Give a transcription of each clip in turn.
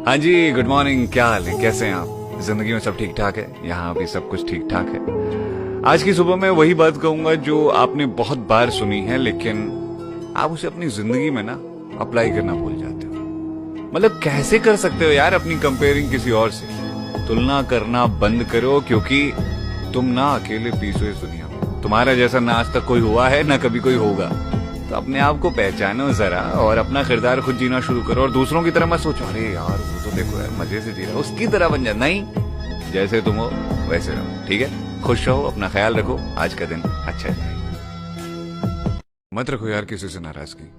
हाँ जी, good morning. क्या हाल है, कैसे हैं आप? जिंदगी में सब ठीक ठाक है? यहाँ भी सब कुछ ठीक ठाक है। आज की सुबह मैं वही बात कहूंगा जो आपने बहुत बार सुनी है, लेकिन आप उसे अपनी जिंदगी में ना अप्लाई करना भूल जाते हो। मतलब कैसे कर सकते हो यार अपनी कंपेयरिंग किसी और से? तुलना करना बंद करो, क्योंकि तुम ना अकेले पीछे इस दुनिया में। तुम्हारा जैसा ना आज तक कोई हुआ है, ना कभी कोई होगा। तो अपने आप को पहचानो जरा और अपना किरदार खुद जीना शुरू करो। और दूसरों की तरह मत सोचो, अरे यार वो तो देखो यार मजे से जी रहा है, उसकी तरह बन जा। नहीं, जैसे तुम हो वैसे रहो, ठीक है? खुश रहो, अपना ख्याल रखो, आज का दिन अच्छा जाए। मत रखो यार किसी से नाराजगी,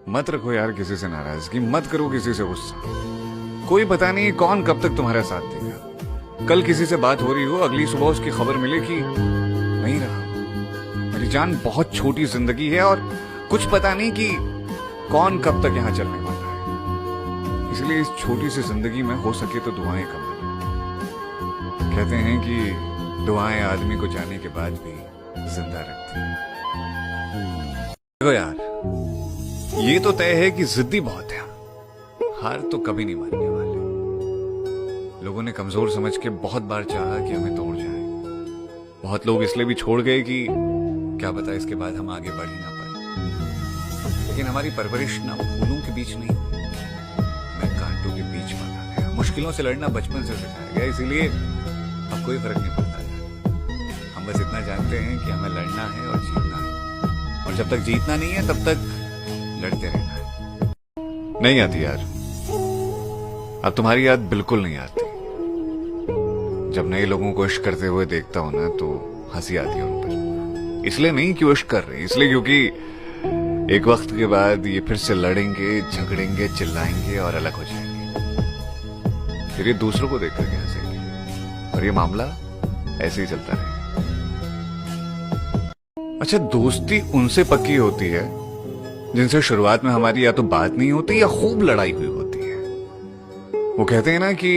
मत रखो यार किसी से नाराजगी, मत करो किसी से गुस्सा। कोई पता नहीं कौन कब तक तुम्हारा साथ देगा। कल किसी से बात हो रही हो, अगली सुबह उसकी खबर मिले कि नहीं रहा। मेरी जान, बहुत छोटी जिंदगी है और कुछ पता नहीं कि कौन कब तक यहां चलने वाला है। इसलिए इस छोटी सी जिंदगी में हो सके तो दुआएं कमा लो। कहते हैं कि दुआएं आदमी को जाने के बाद भी जिंदा रखती हैं। देखो यार, ये तो तय है कि जिद्दी बहुत है, हार तो कभी नहीं मानने वाले। लोगों ने कमजोर समझ के बहुत बार चाहा कि हमें तोड़ जाए। बहुत लोग इसलिए भी छोड़ गए कि क्या पता इसके बाद हम आगे बढ़ ही ना पाए। लेकिन हमारी परवरिश ना फूलों के बीच नहीं, हमें कांटों के बीच बना गया। मुश्किलों से लड़ना बचपन से सिखाया गया, इसीलिए अब कोई फर्क नहीं पड़ता है। हम बस इतना जानते हैं कि हमें लड़ना है और जीतना है, और जब तक जीतना नहीं है तब तक लड़ते रहना है। नहीं आती यार, अब तुम्हारी याद बिल्कुल नहीं आती। जब नए लोगों को इश्क करते हुए देखता हूं ना, तो हंसी आती है उन पर। इसलिए नहीं कि वो इश्क कर रहे हैं, इसलिए क्योंकि एक वक्त के बाद ये फिर से लड़ेंगे, झगड़ेंगे, चिल्लाएंगे और अलग हो जाएंगे। फिर ये दूसरों को देख करके हंसेंगे और ये मामला ऐसे ही चलता रहेगा। अच्छा, दोस्ती उनसे पक्की होती है जिनसे शुरुआत में हमारी या तो बात नहीं होती या खूब लड़ाई हुई होती है। वो कहते हैं ना कि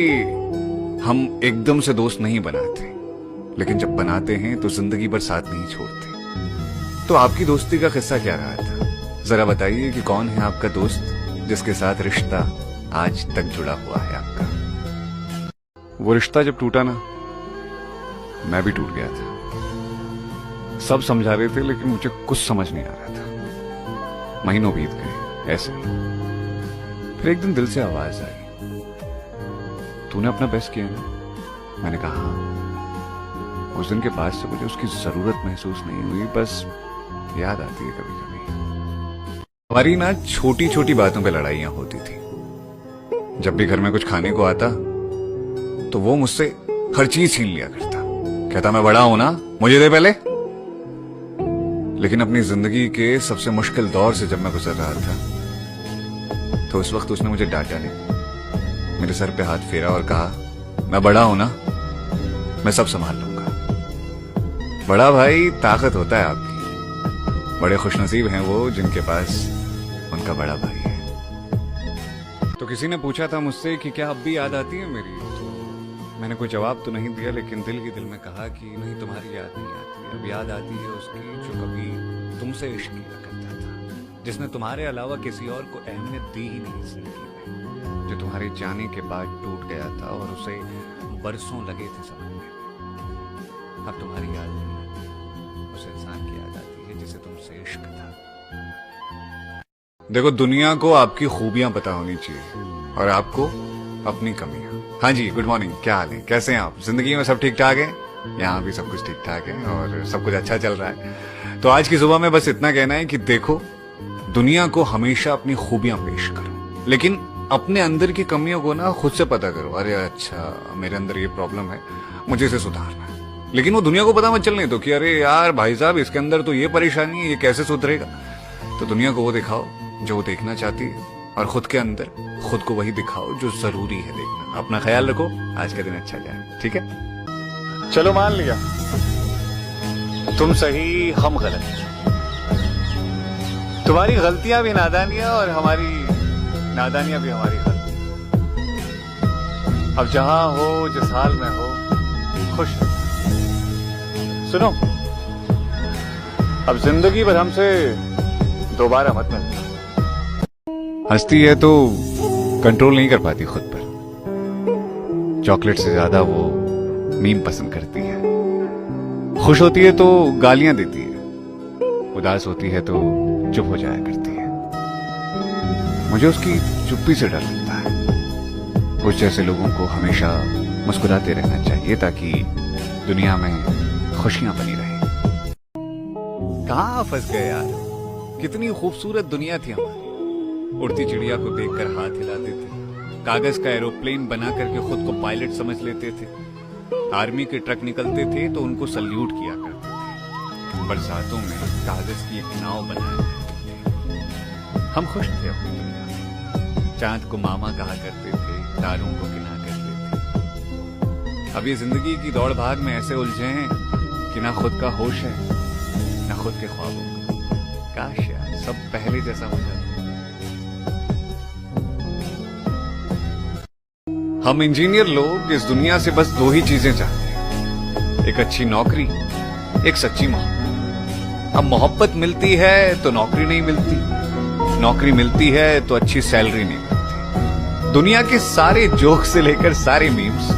हम एकदम से दोस्त नहीं बनाते, लेकिन जब बनाते हैं तो जिंदगी भर साथ नहीं छोड़ते। तो आपकी दोस्ती का किस्सा क्या रहा था? जरा बताइए कि कौन है आपका दोस्त जिसके साथ रिश्ता आज तक जुड़ा हुआ है आपका? वो रिश्ता जब टूटा ना, मैं भी टूट गया था। सब समझा रहे थे, लेकिन मुझे कुछ समझ नहीं आ रहा था। महीनों बीत गए ऐसे ही। फिर एक दिन दिल से आवाज आई, तूने अपना बेस्ट किया ना? मैंने कहा हाँ। उस दिन के बाद से मुझे उसकी जरूरत महसूस नहीं हुई, बस याद आती है कभी कभी। हमारी ना छोटी छोटी बातों पे लड़ाइयां होती थी। जब भी घर में कुछ खाने को आता तो वो मुझसे हर चीज छीन लिया करता। कहता मैं बड़ा हूं ना, मुझे दे पहले। लेकिन अपनी जिंदगी के सबसे मुश्किल दौर से जब मैं गुजर रहा था, तो उस वक्त उसने मुझे डांटा नहीं, मेरे सर पे हाथ फेरा और कहा मैं बड़ा हूं ना, मैं सब संभाल लूंगा। बड़ा भाई ताकत होता है आपकी। बड़े खुशनसीब हैं वो जिनके पास उनका बड़ा भाई है। तो किसी ने पूछा था मुझसे कि क्या अब भी याद आती है मेरी? तो मैंने कोई जवाब तो नहीं दिया, लेकिन दिल ही दिल में कहा कि नहीं, तुम्हारी याद नहीं आती। अब याद आती है उसकी जो कभी तुमसे इश्क किया करता था, जिसने तुम्हारे अलावा किसी और को अहमियत दी ही नहीं जिंदगी में, जो तुम्हारे जाने के बाद टूट गया था और उसे बरसों लगे थे समझने में। अब तुम्हारी याद नहीं आती, उस इंसान की याद आती है जिसे तुमसे इश्क था। देखो, दुनिया को आपकी खूबियां पता होनी चाहिए और आपको अपनी कमियां। हाँ जी, गुड मॉर्निंग। क्या हाल है, कैसे हैं आप? जिंदगी में सब ठीक ठाक है? यहाँ भी सब कुछ ठीक ठाक है और सब कुछ अच्छा चल रहा है। तो आज की सुबह में बस इतना कहना है कि देखो, दुनिया को हमेशा अपनी खूबियां पेश करो, लेकिन अपने अंदर की कमियों को ना खुद से पता करो। अरे अच्छा, मेरे अंदर ये प्रॉब्लम है, मुझे इसे सुधारना है। लेकिन वो दुनिया को पता मत चलने दो कि अरे यार भाई साहब, इसके अंदर तो ये परेशानी है, ये कैसे सुधरेगा। तो दुनिया को वो दिखाओ जो वो देखना चाहती है, और खुद के अंदर खुद को वही दिखाओ जो जरूरी है देखना। अपना ख्याल रखो, आज का दिन अच्छा जाए, ठीक है? चलो मान लिया, तुम सही हम गलत। तुम्हारी गलतियां भी नादानियां और हमारी नादानियां भी हमारी गलतियां। अब जहां हो, जिस हाल में हो, खुश रहो। सुनो, अब जिंदगी भर हमसे दोबारा मत मिलना। हंसती है तो कंट्रोल नहीं कर पाती खुद पर। चॉकलेट से ज्यादा वो मीम पसंद करती है। खुश होती है तो गालियां देती है, उदास होती है तो चुप हो जाया करती है। मुझे उसकी चुप्पी से डर लगता है। उस जैसे लोगों को हमेशा मुस्कुराते रहना चाहिए ताकि दुनिया में खुशियां बनी रहें। कहां फंस गए यार, कितनी खूबसूरत दुनिया थी हमारी। उड़ती चिड़िया को देखकर हाथ हिलाते थे, कागज का एरोप्लेन बना करके खुद को पायलट समझ लेते थे, आर्मी के ट्रक निकलते थे तो उनको सल्यूट किया करते थे, बरसातों में कागज की एक नाव बनाया करते थे। हम खुश थे अपनी दुनिया में, चांद को मामा कहा करते थे, तारों को गिना करते थे। अब ये जिंदगी की दौड़ भाग में ऐसे उलझे हैं कि ना खुद का होश है ना खुद के ख्वाबों का। काश यार सब पहले जैसा हो जाता। हम इंजीनियर लोग इस दुनिया से बस दो ही चीजें चाहते हैं, एक अच्छी नौकरी, एक सच्ची मोहब्बत। अब मोहब्बत मिलती है तो नौकरी नहीं मिलती, नौकरी मिलती है तो अच्छी सैलरी नहीं मिलती। दुनिया के सारे जोक से लेकर सारे मीम्स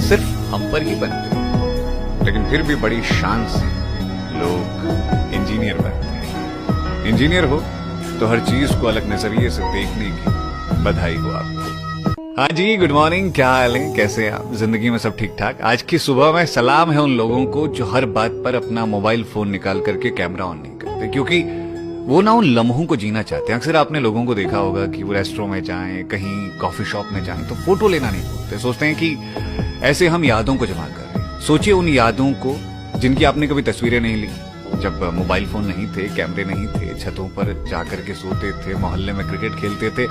सिर्फ हम पर ही बनते हैं, लेकिन फिर भी बड़ी शान से लोग इंजीनियर बनते हैं। इंजीनियर हो तो हर चीज को अलग नजरिए से देखने की बधाई हो आपको। हाँ जी, गुड मॉर्निंग, क्या हाल है, कैसे हैं आप? जिंदगी में सब ठीक ठाक? आज की सुबह में सलाम है उन लोगों को जो हर बात पर अपना मोबाइल फोन निकाल करके कैमरा ऑन नहीं करते, क्योंकि वो ना उन लम्हों को जीना चाहते हैं। अक्सर आपने लोगों को देखा होगा कि वो रेस्टोरेंट में जाएं, कहीं कॉफी शॉप में जाएं तो फोटो लेना नहीं भूलते, सोचते हैं कि ऐसे हम यादों को जमा कर रहे हैं। सोचिए उन यादों को जिनकी आपने कभी तस्वीरें नहीं ली, जब मोबाइल फोन नहीं थे, कैमरे नहीं थे, छतों पर जाकर के सोते थे, मोहल्ले में क्रिकेट खेलते थे।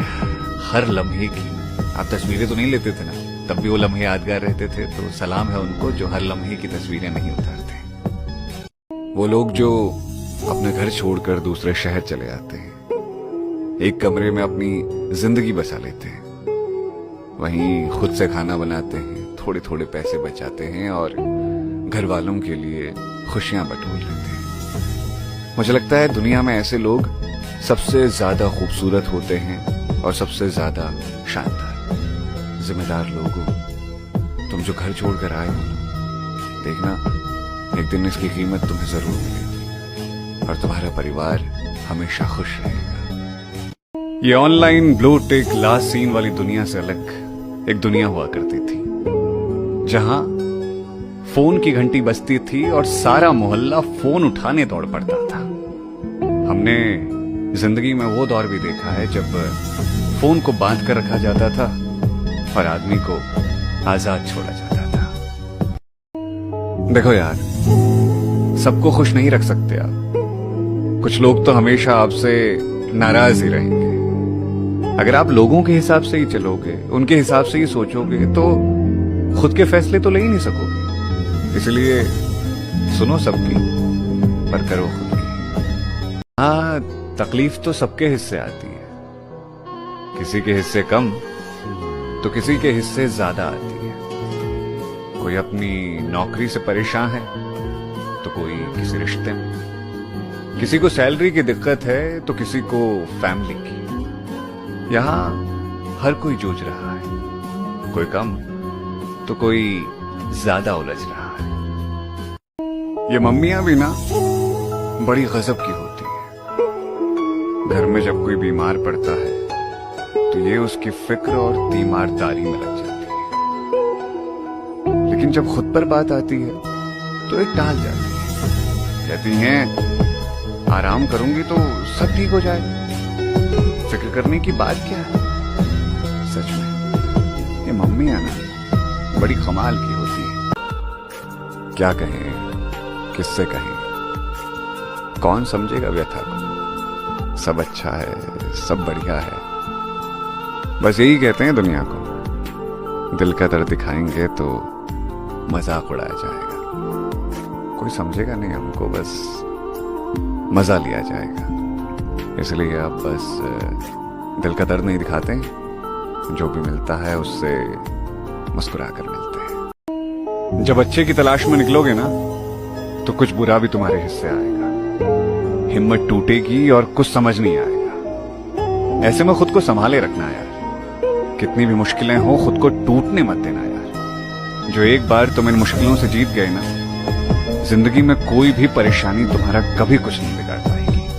हर लम्हे की आप तस्वीरें तो नहीं लेते थे ना, तब भी वो लम्हे यादगार रहते थे। तो सलाम है उनको जो हर लम्हे की तस्वीरें नहीं उतारते। वो लोग जो अपने घर छोड़कर दूसरे शहर चले आते हैं, एक कमरे में अपनी जिंदगी बसा लेते हैं, वहीं खुद से खाना बनाते हैं, थोड़े थोड़े पैसे बचाते हैं और घर वालों के लिए खुशियां बटोर लेते हैं। मुझे लगता है दुनिया में ऐसे लोग सबसे ज्यादा खूबसूरत होते हैं और सबसे ज्यादा शानदार। जिम्मेदार लोगों, तुम जो घर छोड़कर आए हो, देखना एक दिन इसकी कीमत तुम्हें जरूर मिलेगी और तुम्हारा परिवार हमेशा खुश रहेगा। ये online blue tick last seen वाली दुनिया से अलग एक दुनिया हुआ करती थी, जहां फोन की घंटी बजती थी और सारा मोहल्ला फोन उठाने दौड़ पड़ता था। हमने जिंदगी में वो दौर भी देखा है जब फोन को बांध कर रखा जाता था और आदमी को आजाद छोड़ा जाता था। देखो यार, सबको खुश नहीं रख सकते आप। कुछ लोग तो हमेशा आपसे नाराज ही रहेंगे। अगर आप लोगों के हिसाब से ही चलोगे, उनके हिसाब से ही सोचोगे, तो खुद के फैसले तो ले ही नहीं सकोगे। इसलिए सुनो सबकी पर करो खुद की। हाँ, तकलीफ तो सबके हिस्से आती है, किसी के हिस्से कम तो किसी के हिस्से ज्यादा आती है। कोई अपनी नौकरी से परेशान है तो कोई किसी रिश्ते में, किसी को सैलरी की दिक्कत है तो किसी को फैमिली की। यहां हर कोई जूझ रहा है, कोई कम तो कोई ज्यादा उलझ रहा है। ये मम्मियां भी ना बड़ी गजब की होती हैं। घर में जब कोई बीमार पड़ता है तो ये उसकी फिक्र और तीमारदारी में लग जाती है, लेकिन जब खुद पर बात आती है तो ये टाल जाती है। कहती हैं आराम करूंगी तो सब ठीक हो जाएगा, फिक्र करने की बात क्या है। सच में ये मम्मियां ना बड़ी कमाल की होती है। क्या कहें, किससे कहें, कौन समझेगा व्यथा को। सब अच्छा है, सब बढ़िया है, बस यही कहते हैं दुनिया को। दिल का दर्द दिखाएंगे तो मजाक उड़ाया जाएगा, कोई समझेगा नहीं हमको, बस मजा लिया जाएगा। इसलिए आप बस दिल का दर्द नहीं दिखाते, जो भी मिलता है उससे मुस्कुरा कर मिलते हैं। जब अच्छे की तलाश में निकलोगे ना तो कुछ बुरा भी तुम्हारे हिस्से आएगा, हिम्मत टूटेगी और कुछ समझ नहीं आएगा। ऐसे में खुद को संभाले रखना यार, कितनी भी मुश्किलें हो खुद को टूटने मत देना यार। जो एक बार तुम इन मुश्किलों से जीत गए ना, जिंदगी में कोई भी परेशानी तुम्हारा कभी कुछ नहीं बिगाड़ता।